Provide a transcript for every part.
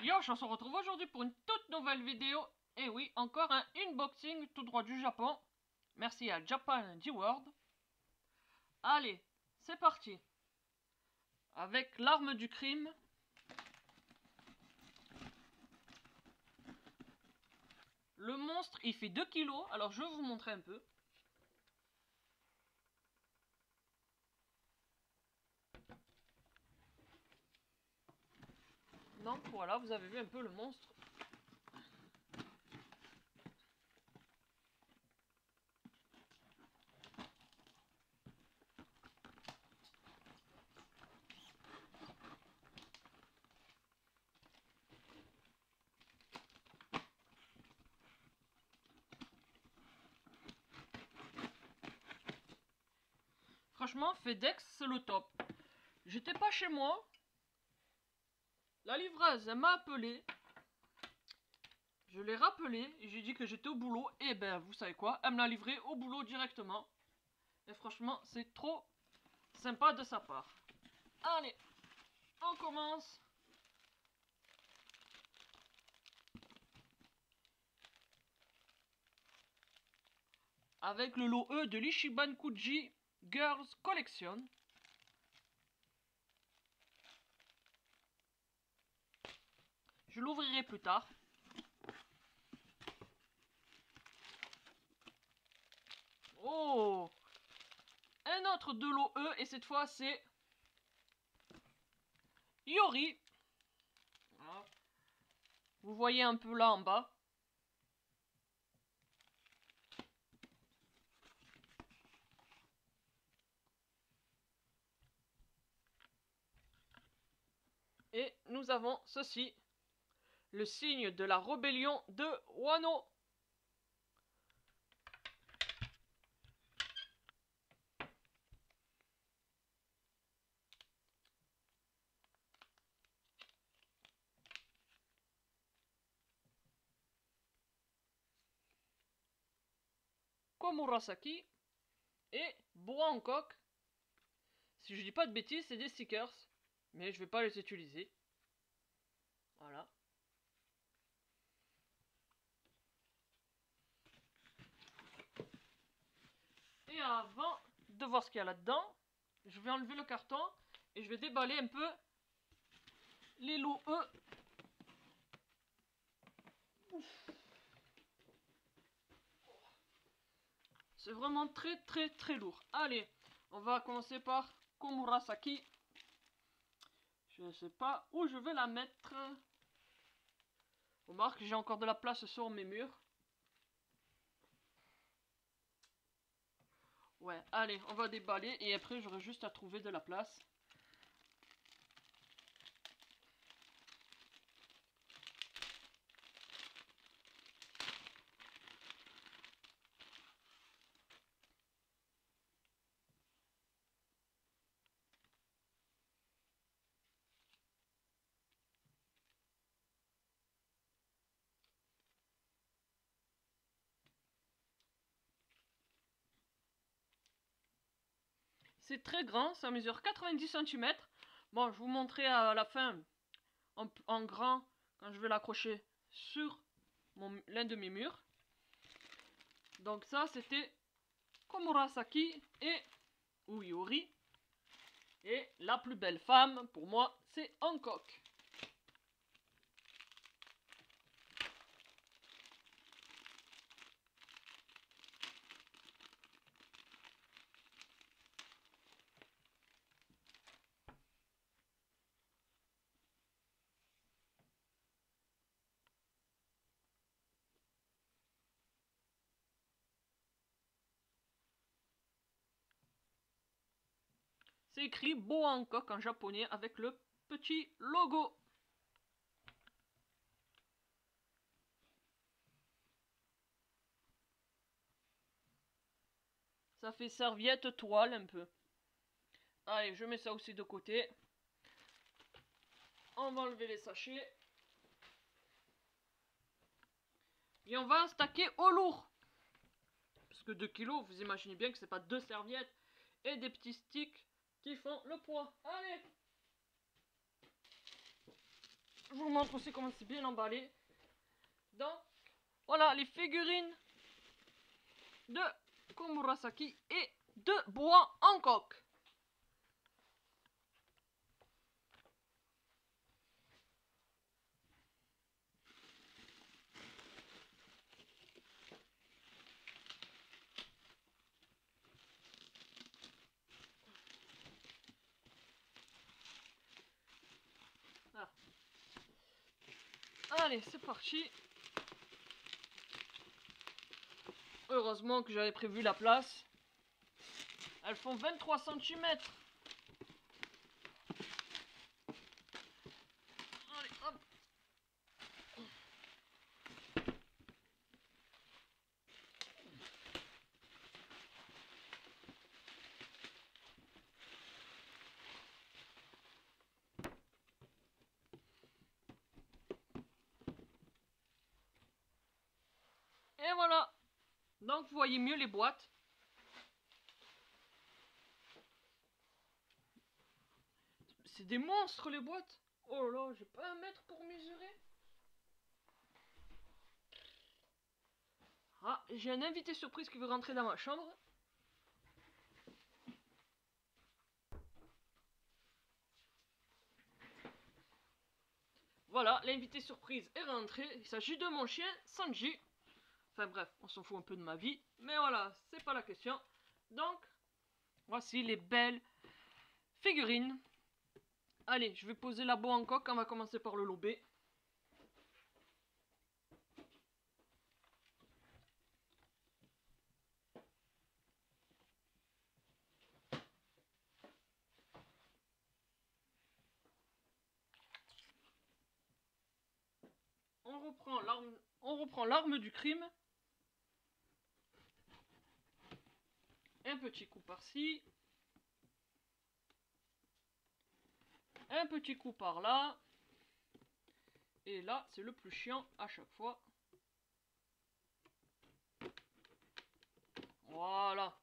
Yo, on se retrouve aujourd'hui pour une toute nouvelle vidéo. Et oui, encore un unboxing tout droit du Japon. Merci à Japan D-World. Allez, c'est parti. Avec l'arme du crime. Le monstre, il fait 2 kilos. Alors, je vais vous montrer un peu. Donc, voilà, vous avez vu un peu le monstre. Franchement, FedEx, c'est le top. J'étais pas chez moi. La livreuse, elle m'a appelé. Je l'ai rappelé et j'ai dit que j'étais au boulot. Et ben, vous savez quoi? Elle me l'a livré au boulot directement. Et franchement, c'est trop sympa de sa part. Allez, on commence. Avec le lot E de l'Ichiban Kuji Girls Collection. Je l'ouvrirai plus tard. Oh! Un autre de lot E et cette fois c'est Yori. Voilà. Vous voyez un peu là en bas. Et nous avons ceci. Le signe de la rébellion de Wano. Komurasaki. Et Bois en coque. Si je dis pas de bêtises, c'est des stickers. Mais je vais pas les utiliser. Voilà. Et avant de voir ce qu'il y a là-dedans, je vais enlever le carton et je vais déballer un peu les lots E. C'est vraiment très lourd. Allez, on va commencer par Komurasaki. Je ne sais pas où je vais la mettre. Remarque, j'ai encore de la place sur mes murs. Ouais, allez, on va déballer et après j'aurai juste à trouver de la place. C'est très grand, ça mesure 90 cm. Bon, je vous montrerai à la fin en grand quand je vais l'accrocher sur l'un de mes murs. Donc ça, c'était Komurasaki et Yori. Et la plus belle femme, pour moi, c'est Hancock. C'est écrit Boa Hancock en japonais avec le petit logo. Ça fait serviette toile un peu. Allez, je mets ça aussi de côté. On va enlever les sachets. Et on va stacker au lourd. Parce que 2 kilos, vous imaginez bien que c'est pas 2 serviettes et des petits sticks qui font le poids. Allez! Je vous montre aussi comment c'est bien emballé. Donc, voilà les figurines de Komurasaki et de bois en coque. Ah. Allez, c'est parti. Heureusement que j'avais prévu la place. Elles font 23 cm. Allez, hop. Et voilà. Donc vous voyez mieux les boîtes. C'est des monstres les boîtes. Oh là là, j'ai pas 1 mètre pour mesurer. Ah, j'ai un invité surprise qui veut rentrer dans ma chambre. Voilà, l'invité surprise est rentré. Il s'agit de mon chien Sanji. Enfin bref, on s'en fout un peu de ma vie. Mais voilà, c'est pas la question. Donc, voici les belles figurines. Allez, je vais poser la boîte en coque. On va commencer par le lober. On reprend l'arme du crime. Un petit coup par-ci. Un petit coup par-là. Et là, c'est le plus chiant à chaque fois. Voilà.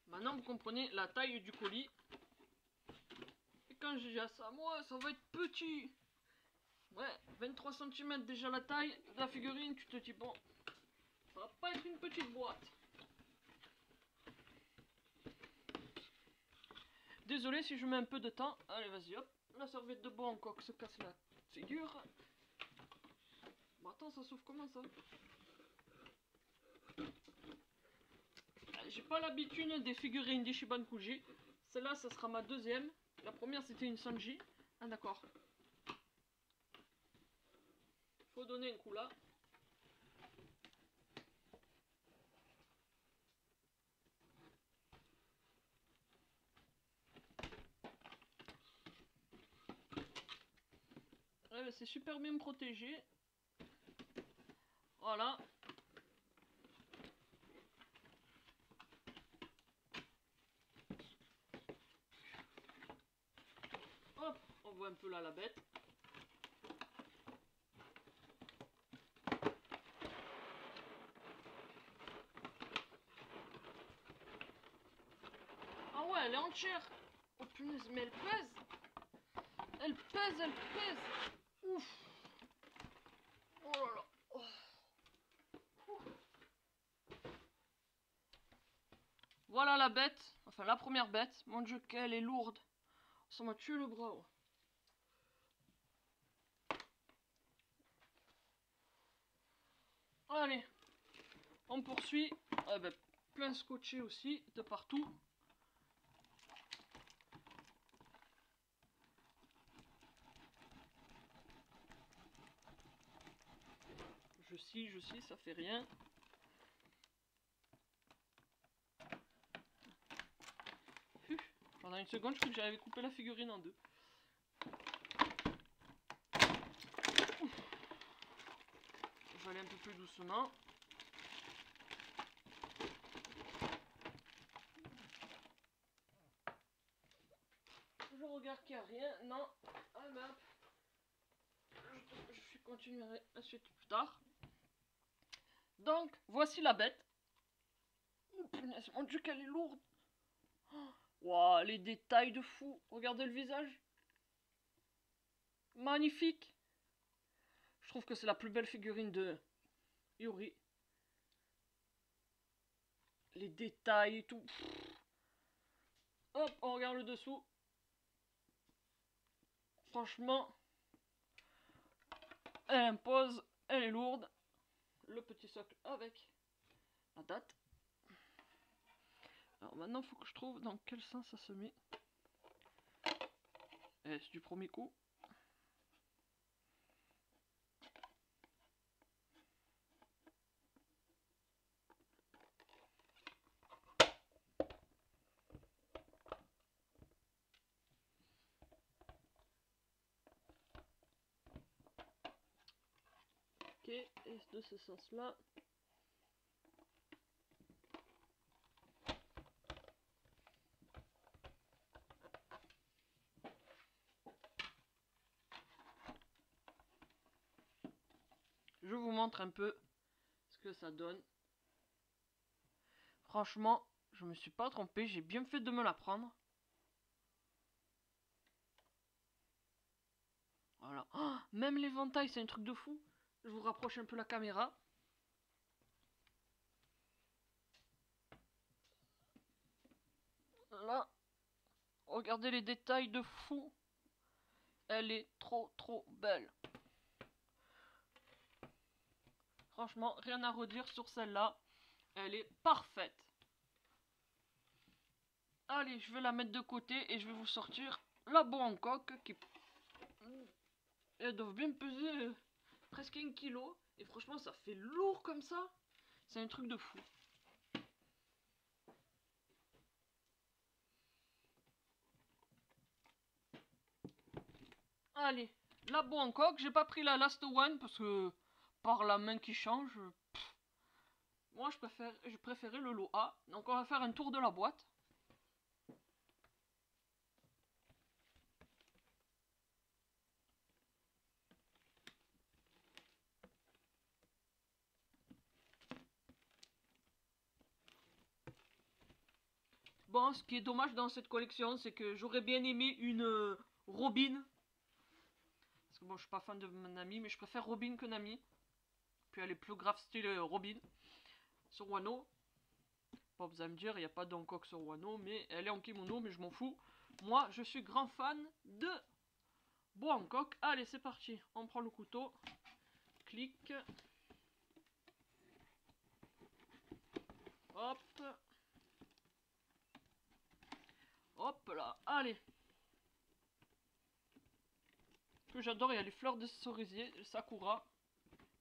Maintenant, vous comprenez la taille du colis. Et quand j'ai à ça, moi, ça va être petit. Ouais, 23 cm déjà la taille de la figurine. Tu te dis, bon, ça va pas être une petite boîte. Désolé si je mets un peu de temps. Allez, vas-y, hop. La serviette de bois en coque se casse la figure. Bon, attends, ça s'ouvre comment ça? J'ai pas l'habitude des figurines d'Ichiban Kuji. Celle-là, ça sera ma deuxième. La première, c'était une Sanji. Ah, d'accord. Faut donner un coup là. Ouais, c'est super bien protégé. Voilà. Hop, on voit un peu là la bête. Ah ouais, elle est entière. Oh punaise, mais elle pèse. Elle pèse, elle pèse. Ouf. Oh là là. Oh. Voilà la bête. Enfin, la première bête. Mon dieu, qu'elle est lourde. Ça m'a tué le bras. Ouais. Allez. On poursuit. Ah ben, plein scotché aussi, de partout. Je scie, ça fait rien. Pendant une seconde, je crois que j'avais coupé la figurine en deux. Je vais aller un peu plus doucement. « regarde qu'il n'y a rien. Non. Ah merde. Je continuerai la suite plus tard. Donc, voici la bête. Oh punaise, mon dieu qu'elle est lourde. Waouh, les détails de fou. Regardez le visage. Magnifique. Je trouve que c'est la plus belle figurine de Yuri. Les détails et tout. Hop, on regarde le dessous. Franchement, elle impose, elle est lourde. Le petit socle avec la date. Alors maintenant, il faut que je trouve dans quel sens ça se met. Est-ce du premier coup? Ok, et de ce sens-là. Je vous montre un peu ce que ça donne. Franchement, je me suis pas trompé, j'ai bien fait de me la prendre. Voilà. Oh, même l'éventail, c'est un truc de fou. Je vous rapproche un peu la caméra. Là, regardez les détails de fou. Elle est trop belle. Franchement, rien à redire sur celle-là. Elle est parfaite. Allez, je vais la mettre de côté et je vais vous sortir la boa en coque qui... Elles doivent bien peser presque 1 kg. Et franchement, ça fait lourd comme ça. C'est un truc de fou. Allez, la boa en coque. J'ai pas pris la last one parce que par la main qui change... Moi, je préférais le lot A. Donc, on va faire un tour de la boîte. Bon, ce qui est dommage dans cette collection, c'est que j'aurais bien aimé une Robin. Parce que bon, je suis pas fan de Nami, mais je préfère Robin que Nami. Puis elle est plus grave style Robin sur Wano. Bon, vous allez me dire, il n'y a pas d'Hancock sur Wano, mais elle est en kimono, mais je m'en fous. Moi, je suis grand fan de boa Hancock. Allez, c'est parti. On prend le couteau. Clic. Hop. Hop là. Allez. Ce que j'adore, il y a les fleurs de cerisier, le sakura.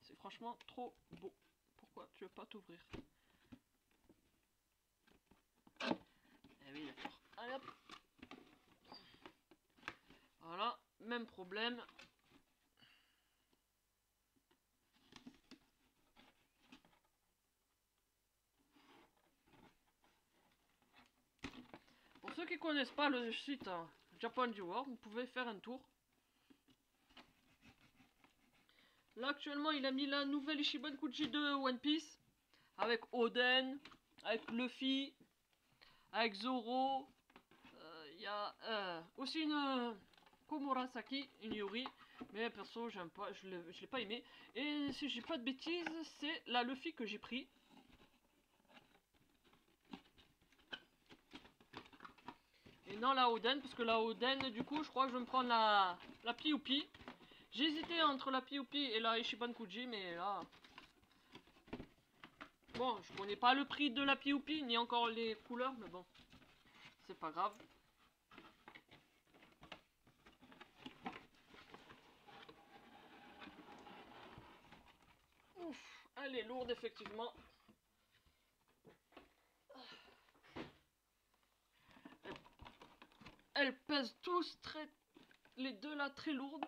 C'est franchement trop beau. Pourquoi tu veux pas t'ouvrir? Eh oui, d'accord. Allez hop. Voilà, même problème. Pour ceux qui connaissent pas le site Japan World, vous pouvez faire un tour. Là actuellement il a mis la nouvelle Ichiban Kuji de One Piece. Avec Oden, avec Luffy, avec Zoro. Il y a aussi une Komurasaki, une Yuri. Mais perso j'aime pas, je l'ai pas aimé. Et si j'ai pas de bêtises, c'est la Luffy que j'ai pris. Et non la Oden, parce que la Oden du coup je crois que je vais me prendre la Piupi. J'ai hésité entre la Piupi et la Ichiban Kuji, mais là... Bon, je connais pas le prix de la Piupi, ni encore les couleurs, mais bon, c'est pas grave. Ouf, elle est lourde effectivement. Elles pèsent tous très... Les deux là très lourdes.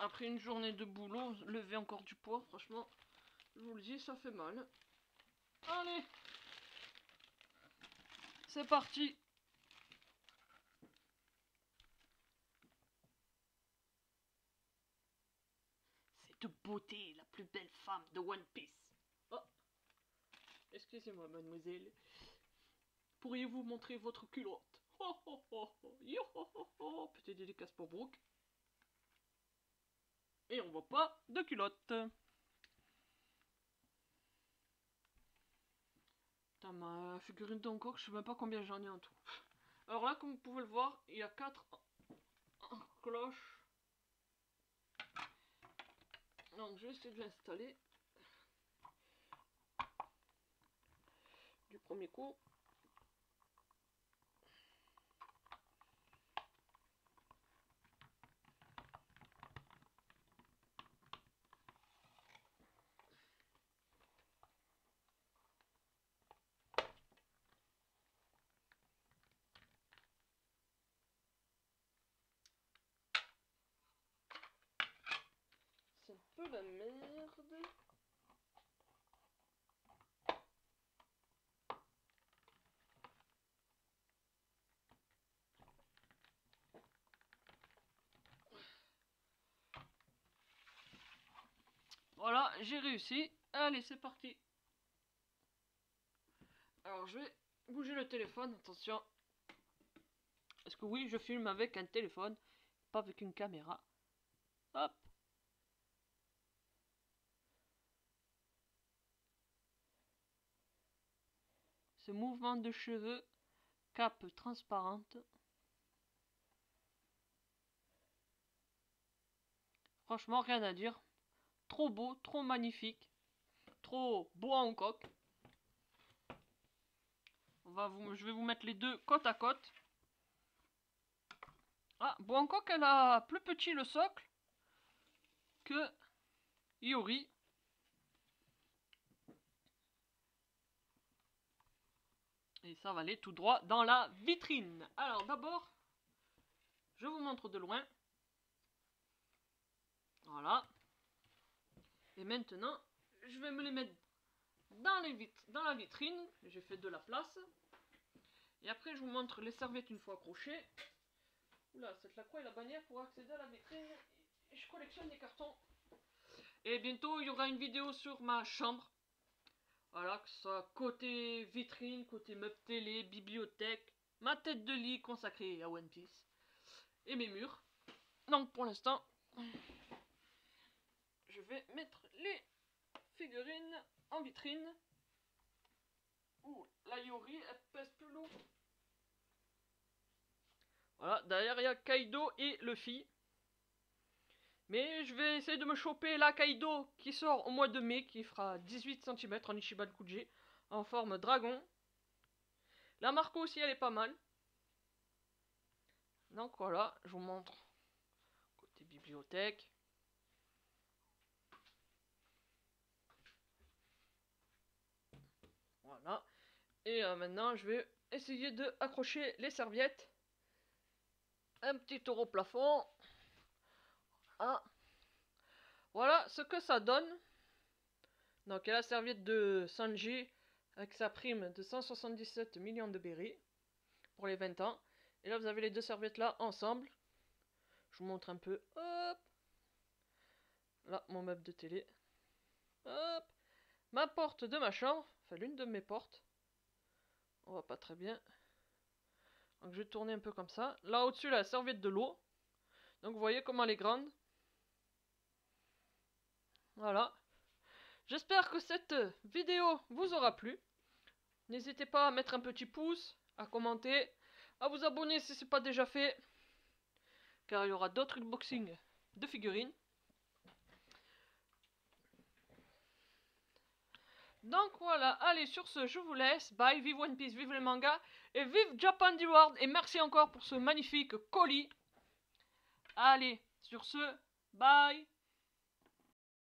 après une journée de boulot, lever encore du poids, franchement, je vous le dis, ça fait mal. Allez, c'est parti. C'est de beauté, la plus belle femme de One Piece. Oh, excusez-moi, mademoiselle. Pourriez-vous montrer votre culotte? Oh, oh, oh, oh. Yo, oh, oh, oh. Petite dédicace pour Brooke. Et on voit pas de culotte. Putain, ma figurine d'Hancock, je sais même pas combien j'en ai en tout. Alors là, comme vous pouvez le voir, il y a 4 cloches. Donc je vais essayer de l'installer du premier coup. C'est un peu la merde. Voilà, j'ai réussi. Allez, c'est parti. Alors, je vais bouger le téléphone, attention. Parce que oui, je filme avec un téléphone, pas avec une caméra. Hop. Ce mouvement de cheveux, cape transparente. Franchement, rien à dire. Trop beau, trop magnifique. Trop beau en coque. Je vais vous mettre les deux côte à côte. Ah, Bangkok, elle a plus petit le socle que Iori. Et ça va aller tout droit dans la vitrine. Alors d'abord, je vous montre de loin. Voilà. Et maintenant, je vais me les mettre dans la vitrine. J'ai fait de la place. Et après, je vous montre les serviettes une fois accrochées. Oula, c'est la croix et la bannière pour accéder à la vitrine. Et je collectionne des cartons. Et bientôt, il y aura une vidéo sur ma chambre. Voilà, que ce soit côté vitrine, côté meuble télé, bibliothèque, ma tête de lit consacrée à One Piece. Et mes murs. Donc pour l'instant, je vais mettre les figurines en vitrine. Ouh, la Yori, elle pèse plus lourd. Voilà, derrière il y a Kaido et Luffy. Mais je vais essayer de me choper la Kaido qui sort au mois de mai, qui fera 18 cm en Ichiban Kuji, en forme dragon. La Marco aussi, elle est pas mal. Donc voilà, je vous montre. Côté bibliothèque. Voilà. Et maintenant, je vais essayer de accrocher les serviettes. Un petit tour au plafond. Ah. Voilà ce que ça donne. Donc, il y a la serviette de Sanji avec sa prime de 177 millions de berries pour les 20 ans. Et là, vous avez les deux serviettes là ensemble. Je vous montre un peu. Hop. Là, mon meuble de télé. Hop. Ma porte de ma chambre. Enfin, l'une de mes portes. On voit pas très bien. Donc, je vais tourner un peu comme ça. Là, au-dessus, la serviette de l'eau. Donc, vous voyez comment elle est grande. Voilà. J'espère que cette vidéo vous aura plu. N'hésitez pas à mettre un petit pouce, à commenter, à vous abonner si ce n'est pas déjà fait. Car il y aura d'autres unboxings de figurines. Donc voilà, allez, sur ce, je vous laisse. Bye, vive One Piece, vive les mangas. Et vive Japan World. Et merci encore pour ce magnifique colis. Allez, sur ce, bye.